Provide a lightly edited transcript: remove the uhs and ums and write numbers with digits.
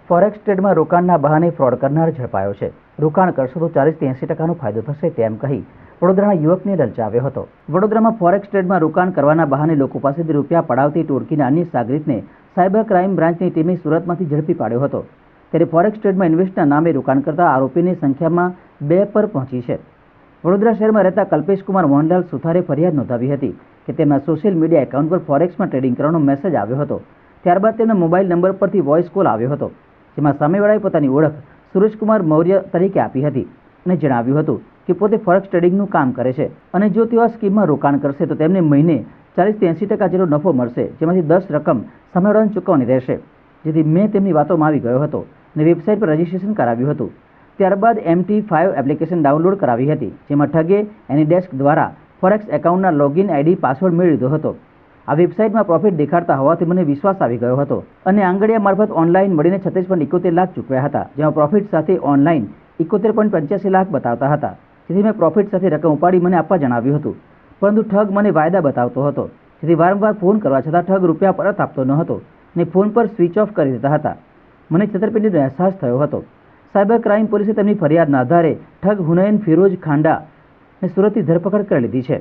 Forex ટ્રેડમાં રોકાણના બહાને fraud કરનાર ઝડપાયો છે. રોકાણ કરશો તો 40 થી 80% ફાયદો થશે તેમ કહી વડોદરાના યુવકને લલચાવ્યો હતો. વડોદરામાં ફોરેક્સ ટ્રેડમાં રોકાણ કરવાના બહાને લોકો પાસેથી રૂપિયા પડાવતી ટોળકીના અન્ય સાગરીતને સાયબર ક્રાઇમ બ્રાન્ચની ટીમે સુરતમાંથી ઝડપી પાડ્યો હતો. ત્યારે ફોરેક્સ ટ્રેડમાં ઇન્વેસ્ટના નામે રોકાણ કરતા આરોપીની સંખ્યામાં 2 પર પહોંચી છે. વડોદરા શહેરમાં રહેતા કલ્પેશકુમાર મોહનલાલ સુથારે ફરિયાદ નોંધાવી હતી કે તેમના સોશિયલ મીડિયા એકાઉન્ટ પર ફોરેક્સમાં ટ્રેડિંગ કરવાનો મેસેજ આવ્યો હતો. ત્યારબાદ તેમના મોબાઈલ નંબર પરથી વોઇસ કોલ આવ્યો હતો, જેમાં સામેવાળાએ પોતાની ઓળખ સુરેશકુમાર મૌર્ય તરીકે આપી હતી અને જણાવ્યું હતું કે પોતે ફોરેક્સ ટ્રેડિંગનું કામ કરે છે અને જો તેઓ આ સ્કીમમાં રોકાણ કરશે તો તેમને મહિને 40 થી 80% જેટલો નફો મળશે, જેમાંથી 10 રકમ સામેવાળાને ચૂકવવાની રહેશે. જેથી મેં તેમની વાતોમાં આવી ગયો હતો અને વેબસાઇટ પર રજિસ્ટ્રેશન કરાવ્યું હતું. ત્યારબાદ MT5 એપ્લિકેશન ડાઉનલોડ કરાવી હતી, જેમાં ઠગે એનીડેસ્ક દ્વારા ફોરેક્સ એકાઉન્ટના લોગિન આઈડી પાસવર્ડ મેળવી લીધો હતો. આ વેબસાઇટમાં પ્રોફિટ દેખાડતા હોવાથી મને વિશ્વાસ આવી ગયો હતો અને આંગળીયા મારફત ઓનલાઈન મળીને 36.71 લાખ ચૂકવ્યા હતા, જેમાં પ્રોફિટ સાથે ઓનલાઈન 71.85 લાખ બતાવતા હતા. જેથી મેં પ્રોફિટ સાથે રકમ ઉપાડી મને આપવા જણાવ્યું હતું, પરંતુ ઠગ મને વાયદા બતાવતો હતો. જેથી વારંવાર ફોન કરવા છતાં ઠગ રૂપિયા પરત આપતો ન હતો અને ફોન પર સ્વિચ ઓફ કરી દેતા હતા. મને છેતરપિંડીનો અહેસાસ થયો હતો. સાયબર ક્રાઇમ પોલીસે તેમની ફરિયાદના આધારે ઠગ હુનૈન ફિરોઝ ખાંડાને સુરતથી ધરપકડ કરી લીધી છે.